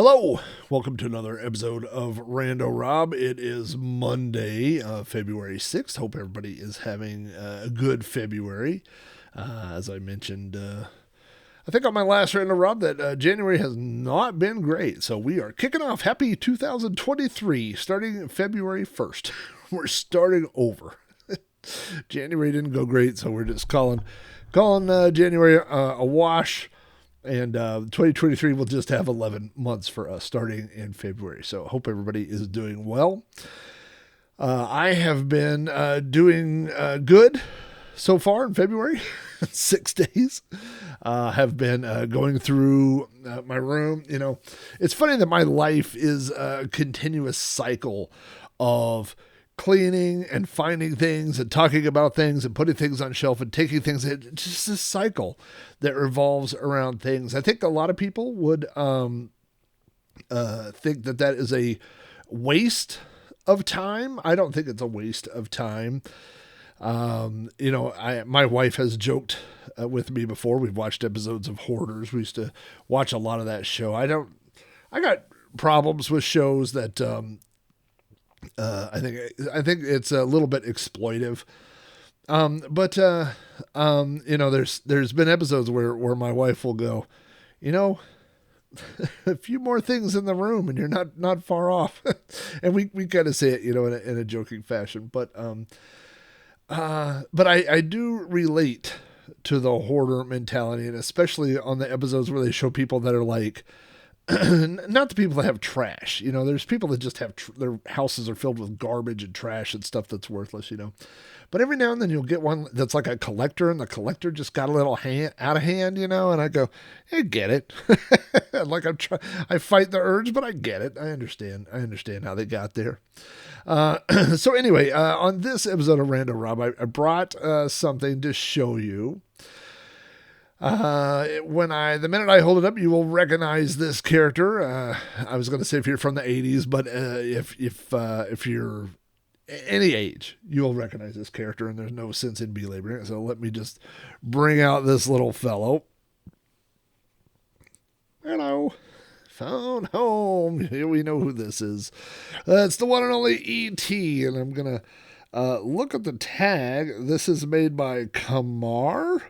Hello, welcome to another episode of Rando Rob. It is Monday, February 6th. Hope everybody is having a good February. As I mentioned, I think on my last Rando Rob that January has not been great. So we are kicking off happy 2023, starting February 1st. We're starting over. January didn't go great, so we're just calling January a wash. And 2023 will just have 11 months for us starting in February. So hope everybody is doing well. I have been doing good so far in February. 6 days. Have been going through my room. You know, it's funny that my life is a continuous cycle of cleaning and finding things and talking about things and putting things on shelf and taking things. It's just this cycle that revolves around things. I think a lot of people would think that is a waste of time. I don't think it's a waste of time. My wife has joked with me before. We've watched episodes of Hoarders. We used to watch a lot of that show. I got problems with shows that, I think it's a little bit exploitive. There's been episodes where my wife will go, a few more things in the room and you're not far off. And we kind of say it, in a joking fashion, but I do relate to the hoarder mentality, and especially on the episodes where they show people that are like, not the people that have trash. There's people that just have their houses are filled with garbage and trash and stuff that's worthless. But every now and then you'll get one that's like a collector, and the collector just got a little out of hand. And I go, I get it. Like I fight the urge, but I get it. I understand how they got there. So anyway, on this episode of Rando Rob, I brought something to show you. The minute I hold it up, you will recognize this character. I was going to say if you're from the 80s, but if you're any age, you will recognize this character, and there's no sense in belaboring it. So let me just bring out this little fellow. Hello. Phone home. Here we know who this is. It's the one and only E.T., and I'm going to look at the tag. This is made by Kamar.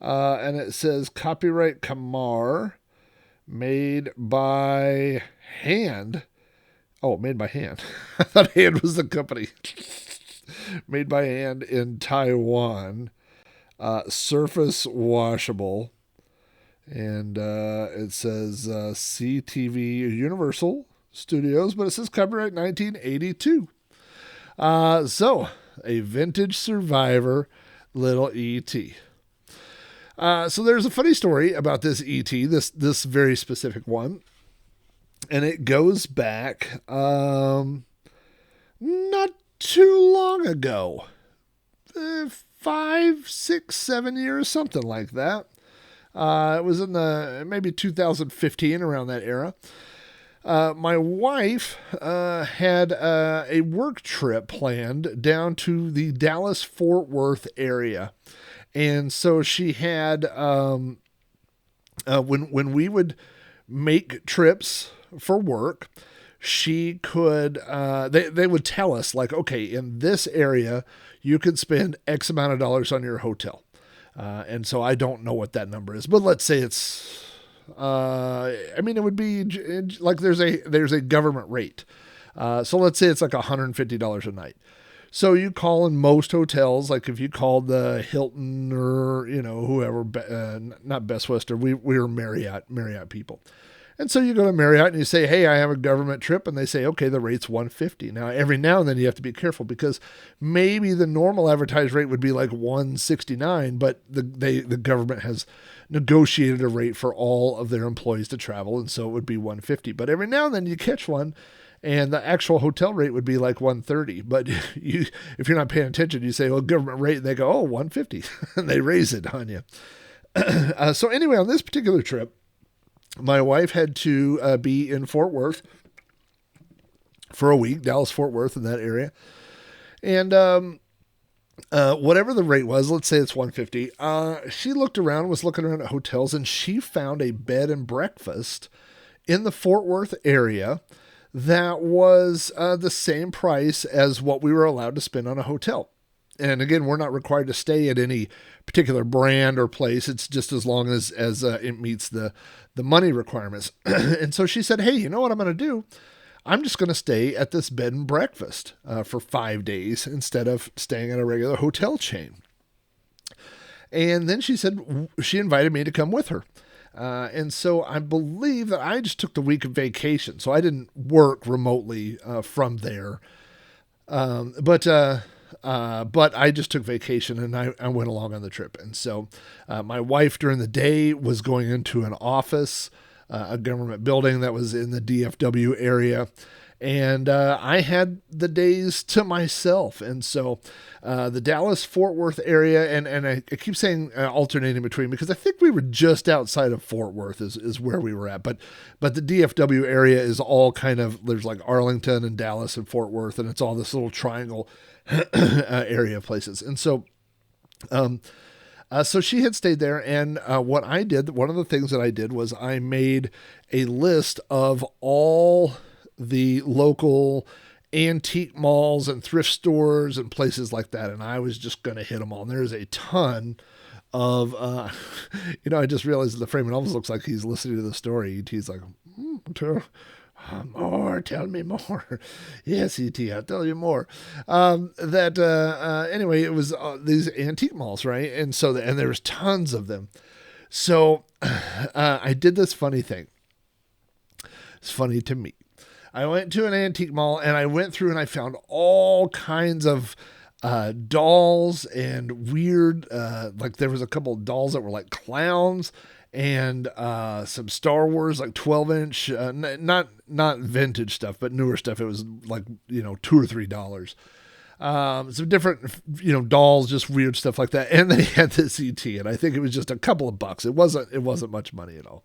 And it says copyright Kamar, made by hand. Oh, made by hand. I thought Hand was the company. Made by hand in Taiwan. Surface washable. And it says CTV Universal Studios, but it says copyright 1982. So, a vintage survivor, little E.T. So there's a funny story about this E.T., this very specific one. And it goes back not too long ago. 5, 6, 7 years, something like that. It was in maybe 2015, around that era. My wife had a work trip planned down to the Dallas-Fort Worth area. And so she had, when we would make trips for work, she could, they would tell us, like, okay, in this area, you could spend X amount of dollars on your hotel. And so I don't know what that number is, but let's say it's, it would be like there's a government rate. So let's say it's like $150 a night. So you call in most hotels, like if you called the Hilton or, whoever, not Best Western, we were Marriott people. And so you go to Marriott and you say, hey, I have a government trip. And they say, okay, the rate's $150. Now, every now and then you have to be careful because maybe the normal advertised rate would be like $169, but the government has negotiated a rate for all of their employees to travel. And so it would be $150. But every now and then you catch one, and the actual hotel rate would be like $130. But if you're not paying attention, you say, well, government rate, and they go, oh, $150. And they raise it on you. So anyway, on this particular trip, my wife had to be in Fort Worth for a week, Dallas-Fort Worth in that area. And whatever the rate was, let's say it's $150. She was looking around at hotels, and she found a bed and breakfast in the Fort Worth area that was the same price as what we were allowed to spend on a hotel. And again, we're not required to stay at any particular brand or place. It's just as long as it meets the money requirements. And so she said, hey, you know what I'm going to do? I'm just going to stay at this bed and breakfast for 5 days instead of staying at a regular hotel chain. And then she said she invited me to come with her. And so I believe that I just took the week of vacation. So I didn't work remotely from there. But I just took vacation and I went along on the trip. And so my wife during the day was going into an office, a government building that was in the DFW area. And I had the days to myself. And so the Dallas-Fort Worth area, and I keep saying alternating between because I think we were just outside of Fort Worth is where we were at. But the DFW area is all kind of, there's like Arlington and Dallas and Fort Worth, and it's all this little triangle area of places. And so so she had stayed there, and what I did, one of the things that I did was I made a list of all the local antique malls and thrift stores and places like that, and I was just going to hit them all. And there's a ton of, I just realized the frame it almost looks like he's listening to the story. He's like, more, tell me more. Yes, E.T., I'll tell you more. Anyway, it was these antique malls, right? And so, and there was tons of them. So I did this funny thing. It's funny to me. I went to an antique mall and I went through and I found all kinds of dolls and weird, like there was a couple of dolls that were like clowns and some Star Wars, like 12-inch, not vintage stuff, but newer stuff. It was like, $2 or $3. Some different, dolls, just weird stuff like that. And they had this ET, and I think it was just a couple of bucks. It wasn't much money at all.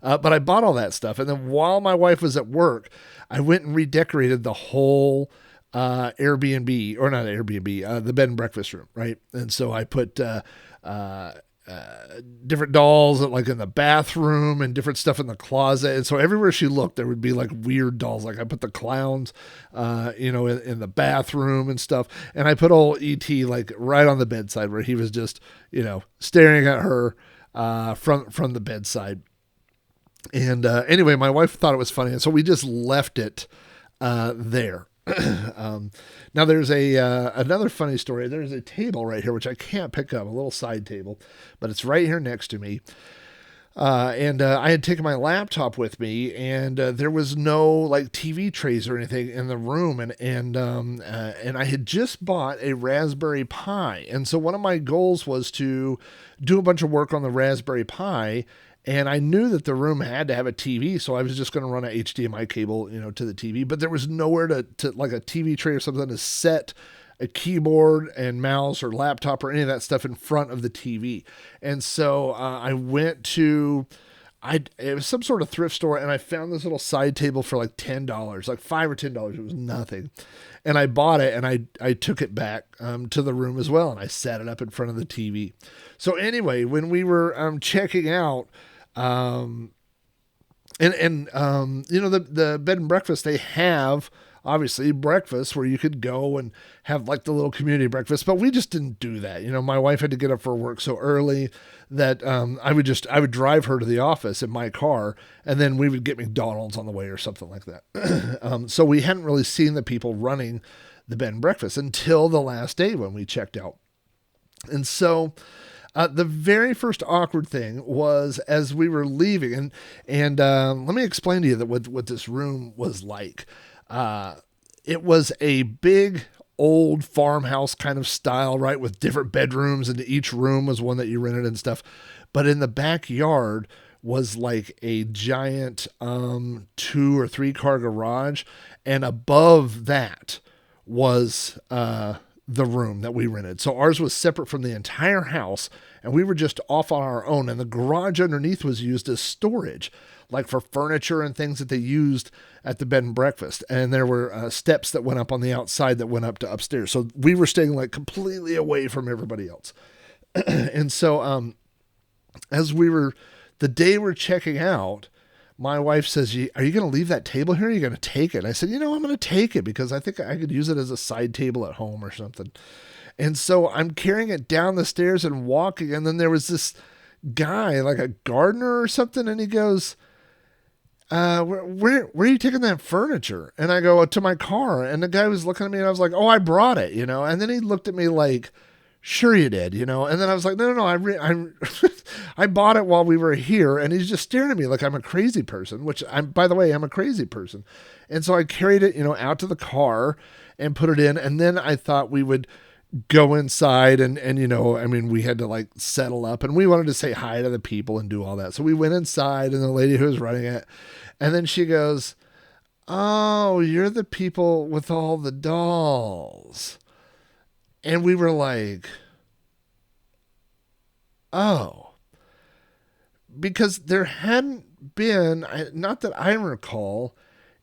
But I bought all that stuff. And then while my wife was at work, I went and redecorated the whole Airbnb, or not Airbnb, the bed and breakfast room, right? And so I put different dolls like in the bathroom and different stuff in the closet. And so everywhere she looked, there would be like weird dolls. Like I put the clowns, in the bathroom and stuff. And I put old E.T. like right on the bedside where he was just, staring at her from the bedside. And anyway, my wife thought it was funny, and so we just left it there. Now there's another funny story. There's a table right here which I can't pick up, a little side table, but it's right here next to me. And I had taken my laptop with me, and there was no like TV trays or anything in the room, and I had just bought a Raspberry Pi, and so one of my goals was to do a bunch of work on the Raspberry Pi. And I knew that the room had to have a TV, so I was just going to run an HDMI cable, to the TV. But there was nowhere to like a TV tray or something to set a keyboard and mouse or laptop or any of that stuff in front of the TV. And so I went to, it was some sort of thrift store, and I found this little side table for like $10, like $5 or $10. It was nothing. And I bought it, and I took it back to the room as well, and I set it up in front of the TV. So anyway, when we were checking out, the bed and breakfast, they have obviously breakfast where you could go and have like the little community breakfast, but we just didn't do that. My wife had to get up for work so early that, I would drive her to the office in my car, and then we would get McDonald's on the way or something like that. So we hadn't really seen the people running the bed and breakfast until the last day when we checked out. And so, the very first awkward thing was as we were leaving, and let me explain to you what this room was like. It was a big old farmhouse kind of style, right, with different bedrooms, and each room was one that you rented and stuff. But in the backyard was like a giant 2 or 3 car garage, and above that was the room that we rented. So ours was separate from the entire house, and we were just off on our own. And the garage underneath was used as storage, like for furniture and things that they used at the bed and breakfast. And there were steps that went up on the outside that went up to upstairs. So we were staying like completely away from everybody else. And so as the day we're checking out, my wife says, are you going to leave that table here? Or are you going to take it? And I said, I'm going to take it because I think I could use it as a side table at home or something. And so I'm carrying it down the stairs and walking. And then there was this guy, like a gardener or something. And he goes, where are you taking that furniture? And I go, to my car. And the guy was looking at me and I was like, oh, I brought it, And then he looked at me like, sure you did, And then I was like, no, I bought it while we were here. And he's just staring at me like I'm a crazy person, which by the way, I'm a crazy person. And so I carried it, out to the car and put it in. And then I thought we would go inside and we had to like settle up and we wanted to say hi to the people and do all that. So we went inside and the lady who was running it, and then she goes, oh, you're the people with all the dolls. And we were like, oh, because there hadn't been, not that I recall,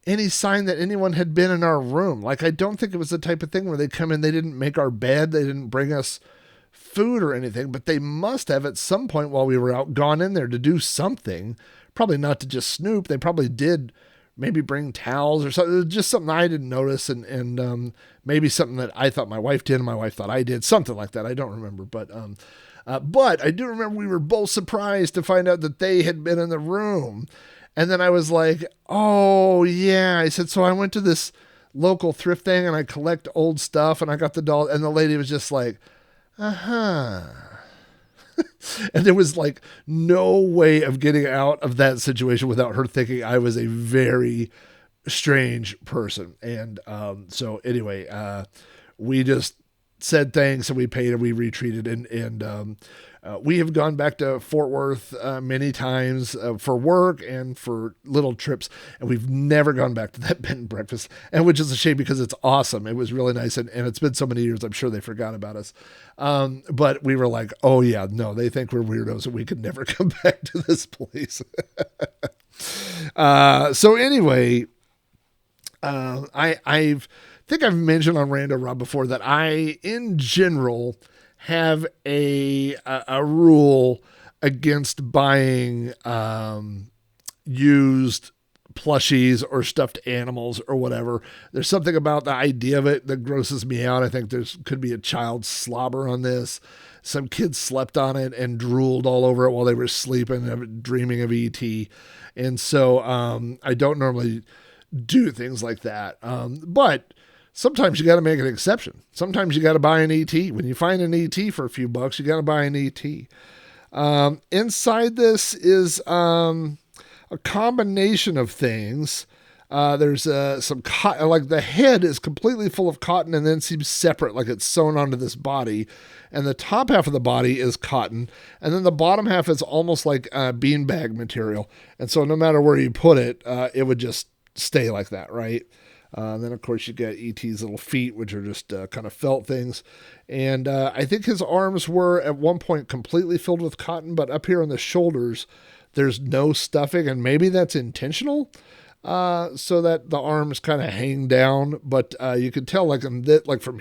any sign that anyone had been in our room. Like, I don't think it was the type of thing where they come in, they didn't make our bed, they didn't bring us food or anything, but they must have at some point while we were out gone in there to do something. Probably not to just snoop. They probably did maybe bring towels or something. It was just something I didn't notice, and maybe something that I thought my wife did and my wife thought I did, something like that. I don't remember, but I do remember we were both surprised to find out that they had been in the room. And then I was like, oh yeah. I said, so I went to this local thrift thing and I collect old stuff and I got the doll. And the lady was just like, uh-huh. And there was like no way of getting out of that situation without her thinking I was a very strange person. And so anyway, we just said thanks and we paid and we retreated. And we have gone back to Fort Worth many times for work and for little trips, and we've never gone back to that bed and breakfast, and which is a shame because it's awesome. It was really nice, and it's been so many years, I'm sure they forgot about us. But we were like, oh yeah, no, they think we're weirdos and we could never come back to this place. So anyway, I think I've mentioned on Rando Rob before that I, in general, have a rule against buying used plushies or stuffed animals or whatever. There's something about the idea of it that grosses me out. I think could be a child slobber on this. Some kids slept on it and drooled all over it while they were sleeping, dreaming of E.T. And so I don't normally do things like that. But sometimes you got to make an exception. Sometimes you got to buy an ET. When you find an ET for a few bucks, you got to buy an ET. Inside this is a combination of things. There's some cotton, like the head is completely full of cotton and then seems separate, like it's sewn onto this body. And the top half of the body is cotton. And then the bottom half is almost like beanbag material. And so no matter where you put it, it would just stay like that, right? Then, of course, you get E.T.'s little feet, which are just kind of felt things. And I think his arms were at one point completely filled with cotton, but up here on the shoulders, there's no stuffing. And maybe that's intentional, so that the arms kind of hang down. But you can tell, like from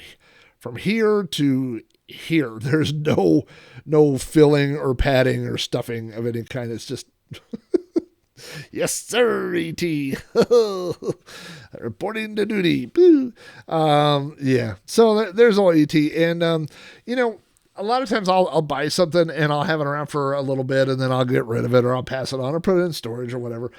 here to here, there's no filling or padding or stuffing of any kind. It's just... Yes, sir, E.T. Reporting to duty. Yeah. So there's all E.T. And, a lot of times I'll buy something and I'll have it around for a little bit and then I'll get rid of it or I'll pass it on or put it in storage or whatever.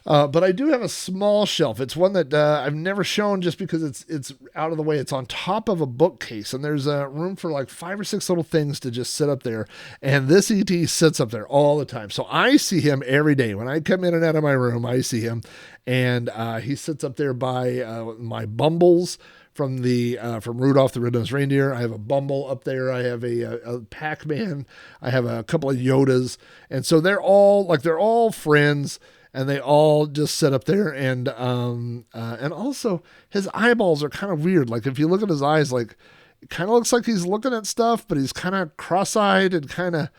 But I do have a small shelf. It's one that I've never shown just because it's out of the way. It's on top of a bookcase, and there's room for like 5 or 6 little things to just sit up there. And this ET sits up there all the time. So I see him every day. When I come in and out of my room, I see him. And he sits up there by my Bumbles from Rudolph the Red-Nosed Reindeer. I have a Bumble up there. I have a Pac-Man. I have a couple of Yodas. And so they're all friends. And they all just sit up there, and also his eyeballs are kind of weird. Like if you look at his eyes, like it kind of looks like he's looking at stuff, but he's kind of cross-eyed and kind of,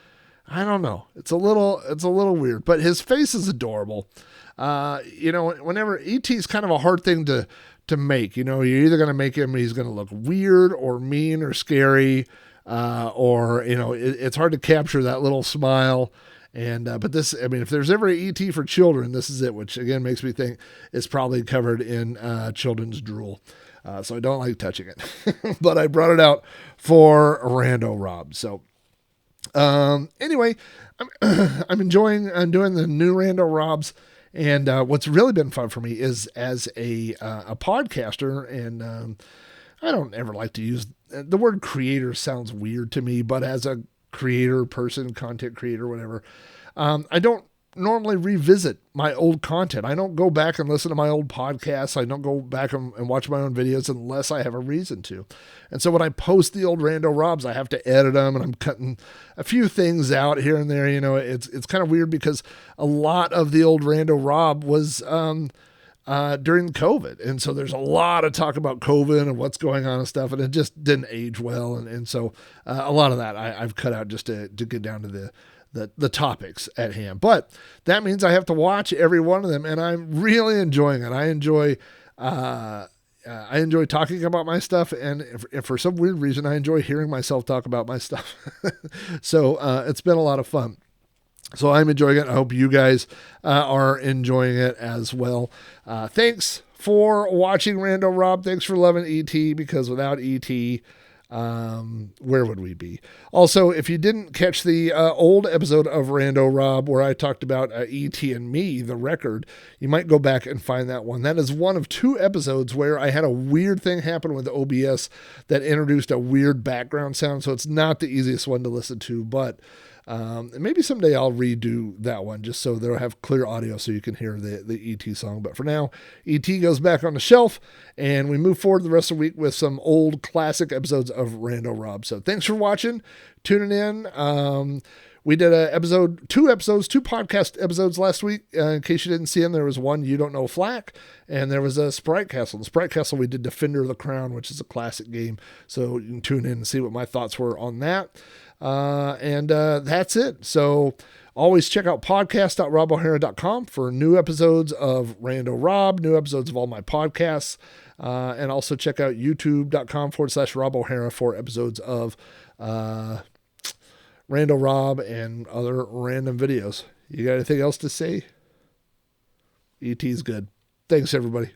I don't know. It's a little weird, but his face is adorable. Whenever E.T.'s kind of a hard thing to make. You're either going to make him, he's going to look weird or mean or scary, or it's hard to capture that little smile. And but this, I mean, if there's ever a ET for children, this is it. Which again makes me think it's probably covered in children's drool. So I don't like touching it, but I brought it out for Rando Rob. So anyway, I'm enjoying doing the new Rando Robs. And what's really been fun for me is as a podcaster, and I don't ever like to use the word creator, sounds weird to me, but as a creator person, content creator, whatever, I don't normally revisit my old content. I don't go back and listen to my old podcasts. I don't go back and watch my own videos unless I have a reason to. And so when I post the old Rando Robs, I have to edit them, and I'm cutting a few things out here and there. You know, it's kind of weird because a lot of the old Rando Rob was during COVID. And so there's a lot of talk about COVID and what's going on and stuff, and it just didn't age well. And so a lot of that I've cut out just to get down to the topics at hand. But that means I have to watch every one of them, and I'm really enjoying it. I enjoy talking about my stuff, and if for some weird reason, I enjoy hearing myself talk about my stuff. So it's been a lot of fun. So I'm enjoying it. I hope you guys are enjoying it as well. Thanks for watching Rando Rob. Thanks for loving ET, because without ET, where would we be? Also, if you didn't catch the old episode of Rando Rob where I talked about E.T. and Me, the record, you might go back and find that one. That is one of 2 episodes where I had a weird thing happen with OBS that introduced a weird background sound, so it's not the easiest one to listen to, but maybe someday I'll redo that one just so they'll have clear audio so you can hear the E.T. song. But for now, E.T. goes back on the shelf, and we move forward the rest of the week with some old classic episodes of Rando Rob. So thanks for watching, tuning in. We did two podcast episodes last week. In case you didn't see them, there was one, You Don't Know Flack, and there was a Sprite Castle. In Sprite Castle, we did Defender of the Crown, which is a classic game. So you can tune in and see what my thoughts were on that. And that's it. So always check out podcast.robohara.com for new episodes of Rando Rob, new episodes of all my podcasts. And also check out youtube.com/Rob O'Hara for episodes of Rando Rob and other random videos. You got anything else to say? ET's good. Thanks, everybody.